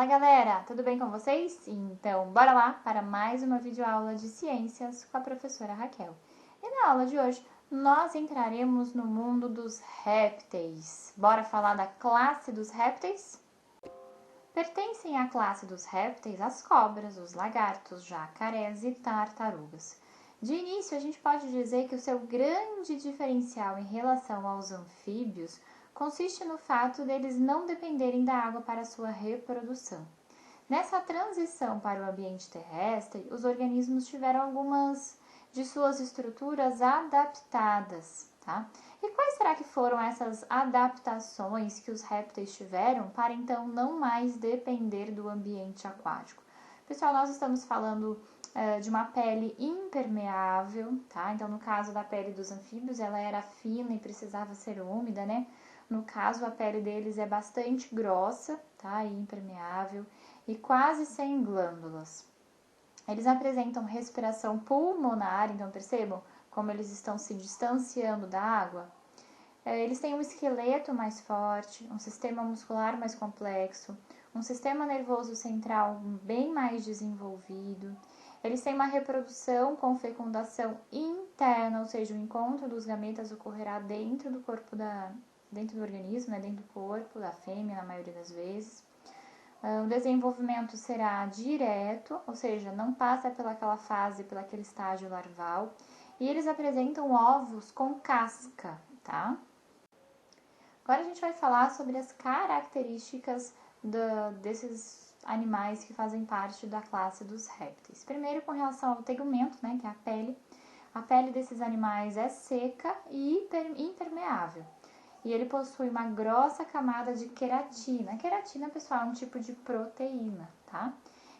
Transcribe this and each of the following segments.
Fala galera, tudo bem com vocês? Então bora lá para mais uma videoaula de ciências com a professora Raquel. E na aula de hoje nós entraremos no mundo dos répteis. Bora falar da classe dos répteis? Pertencem à classe dos répteis as cobras, os lagartos, jacarés e tartarugas. De início, a gente pode dizer que o seu grande diferencial em relação aos anfíbios consiste no fato deles não dependerem da água para sua reprodução. Nessa transição para o ambiente terrestre, os organismos tiveram algumas de suas estruturas adaptadas, tá? E quais será que foram essas adaptações que os répteis tiveram para então não mais depender do ambiente aquático? Pessoal, nós estamos falando de uma pele impermeável, tá? Então, no caso da pele dos anfíbios, ela era fina e precisava ser úmida, né? No caso, a pele deles é bastante grossa, tá? E impermeável e quase sem glândulas. Eles apresentam respiração pulmonar, então percebam como eles estão se distanciando da água. Eles têm um esqueleto mais forte, um sistema muscular mais complexo, um sistema nervoso central bem mais desenvolvido. Eles têm uma reprodução com fecundação interna, ou seja, o encontro dos gametas ocorrerá dentro do corpo dentro do organismo, né, dentro do corpo da fêmea, na maioria das vezes. O desenvolvimento será direto, ou seja, não passa pelaquela fase, pelaquele estágio larval. E eles apresentam ovos com casca, tá? Agora a gente vai falar sobre as características desses animais que fazem parte da classe dos répteis. Primeiro, com relação ao tegumento, né, que é a pele. A pele desses animais é seca e impermeável. E ele possui uma grossa camada de queratina. A queratina, pessoal, é um tipo de proteína, tá?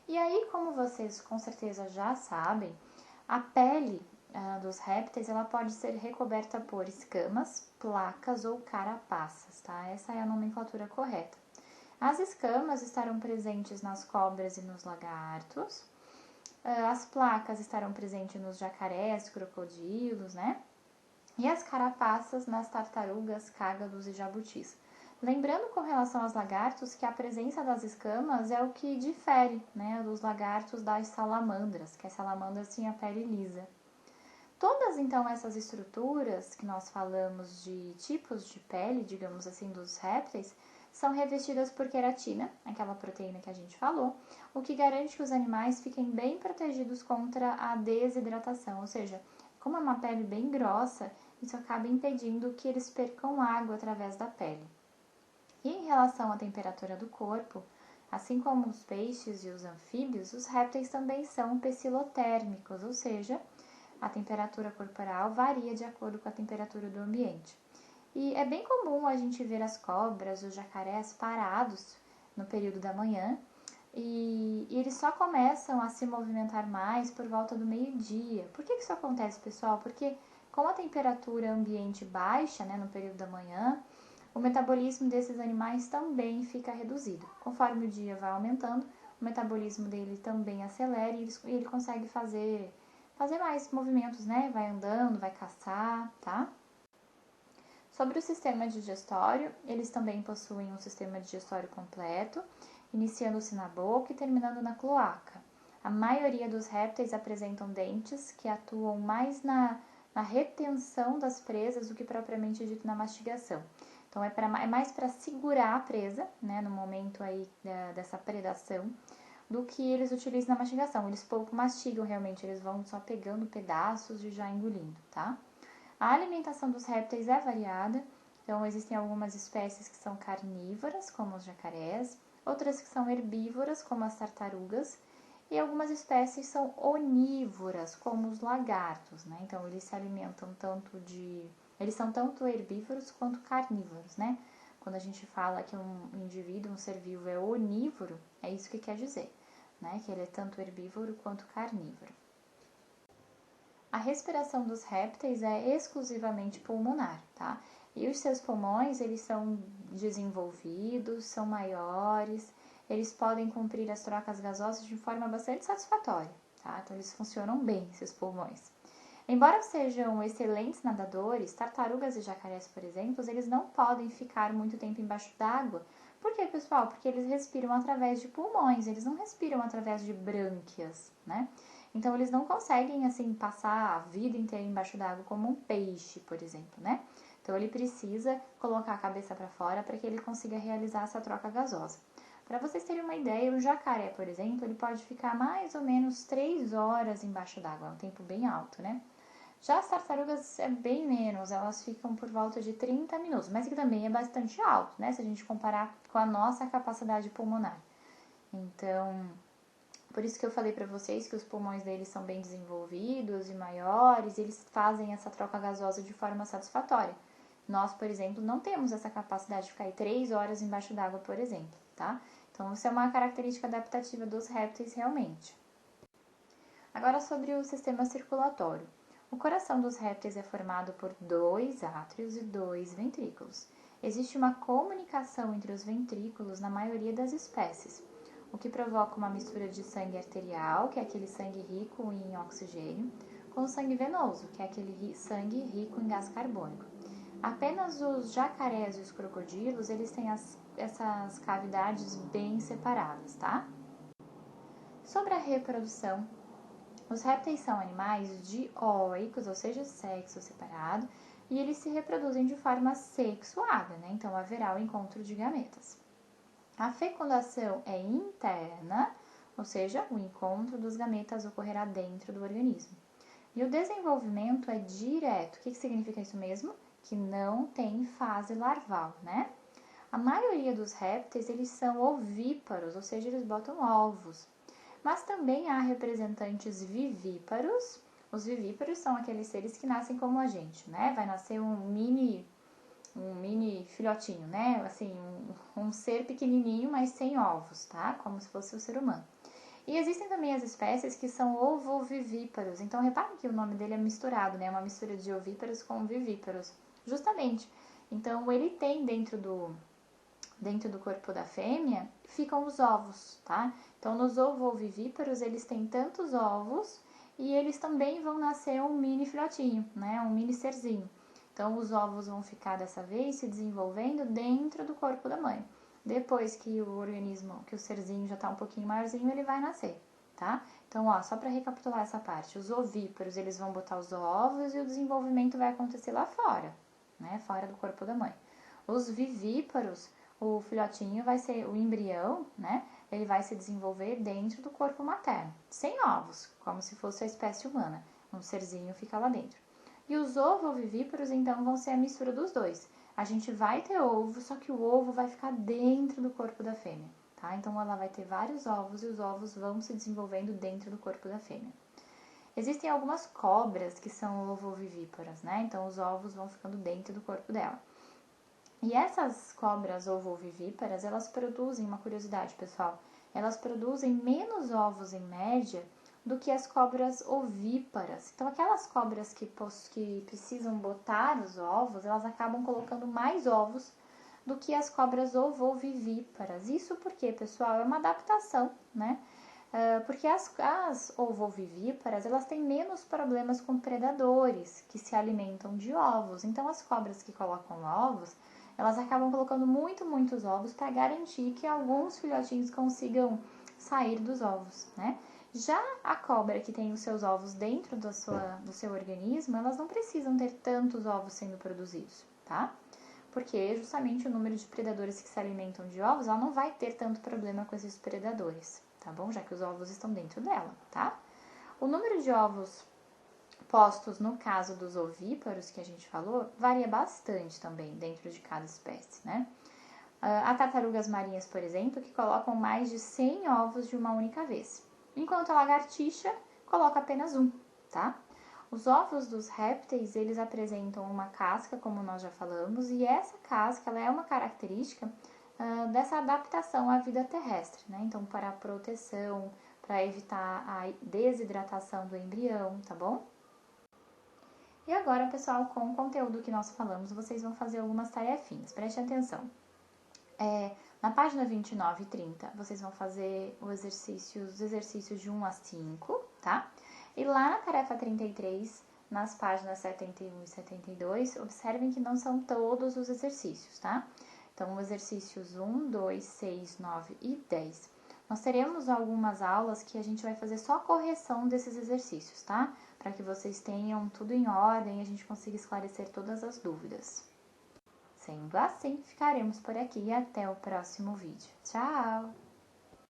E aí, como vocês com certeza já sabem, a pele dos répteis ela pode ser recoberta por escamas, placas ou carapaças, tá? Essa é a nomenclatura correta. As escamas estarão presentes nas cobras e nos lagartos. As placas estarão presentes nos jacarés, crocodilos, né? E as carapaças nas tartarugas, cágados e jabutis. Lembrando com relação aos lagartos que a presença das escamas é o que difere, né, dos lagartos das salamandras, que as salamandras tinham a pele lisa. Todas então essas estruturas que nós falamos de tipos de pele, digamos assim, dos répteis, são revestidas por queratina, aquela proteína que a gente falou, o que garante que os animais fiquem bem protegidos contra a desidratação, ou seja, como é uma pele bem grossa, isso acaba impedindo que eles percam água através da pele. E em relação à temperatura do corpo, assim como os peixes e os anfíbios, os répteis também são pecilotérmicos, ou seja, a temperatura corporal varia de acordo com a temperatura do ambiente. E é bem comum a gente ver as cobras, os jacarés parados no período da manhã, e eles só começam a se movimentar mais por volta do meio-dia. Por que isso acontece, pessoal? Porque com a temperatura ambiente baixa, né, no período da manhã, o metabolismo desses animais também fica reduzido. Conforme o dia vai aumentando, o metabolismo dele também acelera e ele consegue fazer mais movimentos, né? Vai andando, vai caçar, tá? Sobre o sistema digestório, eles também possuem um sistema digestório completo, iniciando-se na boca e terminando na cloaca. A maioria dos répteis apresentam dentes que atuam mais na retenção das presas do que propriamente dito na mastigação. Então, é mais para segurar a presa, né, no momento aí dessa predação, do que eles utilizam na mastigação. Eles pouco mastigam realmente, eles vão só pegando pedaços e já engolindo, tá? A alimentação dos répteis é variada, então existem algumas espécies que são carnívoras, como os jacarés, outras que são herbívoras, como as tartarugas, e algumas espécies são onívoras, como os lagartos, né? Então, eles se alimentam eles são tanto herbívoros quanto carnívoros, né? Quando a gente fala que um indivíduo, um ser vivo é onívoro, é isso que quer dizer, né? Que ele é tanto herbívoro quanto carnívoro. A respiração dos répteis é exclusivamente pulmonar, tá? E os seus pulmões, eles são desenvolvidos, são maiores, eles podem cumprir as trocas gasosas de forma bastante satisfatória, tá? Então, eles funcionam bem, esses pulmões. Embora sejam excelentes nadadores, tartarugas e jacarés, por exemplo, eles não podem ficar muito tempo embaixo d'água. Por quê, pessoal? Porque eles respiram através de pulmões, eles não respiram através de brânquias, né? Então, eles não conseguem, assim, passar a vida inteira embaixo d'água como um peixe, por exemplo, né? Então, ele precisa colocar a cabeça para fora para que ele consiga realizar essa troca gasosa. Para vocês terem uma ideia, o jacaré, por exemplo, ele pode ficar mais ou menos 3 horas embaixo d'água, é um tempo bem alto, né? Já as tartarugas é bem menos, elas ficam por volta de 30 minutos, mas que também é bastante alto, né? Se a gente comparar com a nossa capacidade pulmonar. Então, por isso que eu falei para vocês que os pulmões deles são bem desenvolvidos e maiores, e eles fazem essa troca gasosa de forma satisfatória. Nós, por exemplo, não temos essa capacidade de ficar aí 3 horas embaixo d'água, por exemplo, tá? Então, isso é uma característica adaptativa dos répteis realmente. Agora sobre o sistema circulatório. O coração dos répteis é formado por 2 átrios e 2 ventrículos. Existe uma comunicação entre os ventrículos na maioria das espécies, o que provoca uma mistura de sangue arterial, que é aquele sangue rico em oxigênio, com o sangue venoso, que é aquele sangue rico em gás carbônico. Apenas os jacarés e os crocodilos, eles têm essas cavidades bem separadas, tá? Sobre a reprodução, os répteis são animais dioicos, ou seja, sexo separado, e eles se reproduzem de forma sexuada, né? Então haverá o encontro de gametas. A fecundação é interna, ou seja, o encontro dos gametas ocorrerá dentro do organismo. E o desenvolvimento é direto. O que significa isso mesmo? Que não tem fase larval, né? A maioria dos répteis, eles são ovíparos, ou seja, eles botam ovos. Mas também há representantes vivíparos. Os vivíparos são aqueles seres que nascem como a gente, né? Vai nascer um mini filhotinho, né? Assim, um ser pequenininho, mas sem ovos, tá? Como se fosse o ser humano. E existem também as espécies que são ovovivíparos. Então, reparem que o nome dele é misturado, né? Uma mistura de ovíparos com vivíparos. Justamente. Então, ele tem dentro do corpo da fêmea, ficam os ovos, tá? Então, nos ovovivíparos, eles têm tantos ovos e eles também vão nascer um mini filhotinho, né? Um mini serzinho. Então, os ovos vão ficar dessa vez se desenvolvendo dentro do corpo da mãe. Depois que o organismo, que o serzinho já tá um pouquinho maiorzinho, ele vai nascer, tá? Então, ó, só para recapitular essa parte, os ovíparos, eles vão botar os ovos e o desenvolvimento vai acontecer lá fora, né? Fora do corpo da mãe. Os vivíparos, o filhotinho vai ser o embrião, né? Ele vai se desenvolver dentro do corpo materno, sem ovos, como se fosse a espécie humana. Um serzinho fica lá dentro. E os ovovivíparos, então, vão ser a mistura dos dois. A gente vai ter ovo, só que o ovo vai ficar dentro do corpo da fêmea, tá? Então, ela vai ter vários ovos e os ovos vão se desenvolvendo dentro do corpo da fêmea. Existem algumas cobras que são ovovivíparas, né? Então, os ovos vão ficando dentro do corpo dela. E essas cobras ovovivíparas, elas produzem, uma curiosidade, pessoal, elas produzem menos ovos em média do que as cobras ovíparas. Então, aquelas cobras que precisam botar os ovos, elas acabam colocando mais ovos do que as cobras ovovivíparas. Isso porque, pessoal, é uma adaptação, né? Porque as ovovivíparas, elas têm menos problemas com predadores que se alimentam de ovos. Então, as cobras que colocam ovos, elas acabam colocando muitos ovos para garantir que alguns filhotinhos consigam sair dos ovos, né? Já a cobra que tem os seus ovos dentro do seu organismo, elas não precisam ter tantos ovos sendo produzidos, tá? Porque justamente o número de predadores que se alimentam de ovos, ela não vai ter tanto problema com esses predadores, tá bom? Já que os ovos estão dentro dela, tá? O número de ovos postos no caso dos ovíparos que a gente falou, varia bastante também dentro de cada espécie, né? Há tartarugas marinhas, por exemplo, que colocam mais de 100 ovos de uma única vez, enquanto a lagartixa coloca apenas um, tá? Os ovos dos répteis, eles apresentam uma casca, como nós já falamos, e essa casca ela é uma característica dessa adaptação à vida terrestre, né? Então, para a proteção, para evitar a desidratação do embrião, tá bom? E agora, pessoal, com o conteúdo que nós falamos, vocês vão fazer algumas tarefinhas. Prestem atenção. Na página 29 e 30, vocês vão fazer os exercícios de 1 a 5, tá? E lá na tarefa 33, nas páginas 71 e 72, observem que não são todos os exercícios, tá? Então, exercícios 1, 2, 6, 9 e 10. Nós teremos algumas aulas que a gente vai fazer só a correção desses exercícios, tá? Para que vocês tenham tudo em ordem e a gente consiga esclarecer todas as dúvidas. Sendo assim, ficaremos por aqui e até o próximo vídeo. Tchau!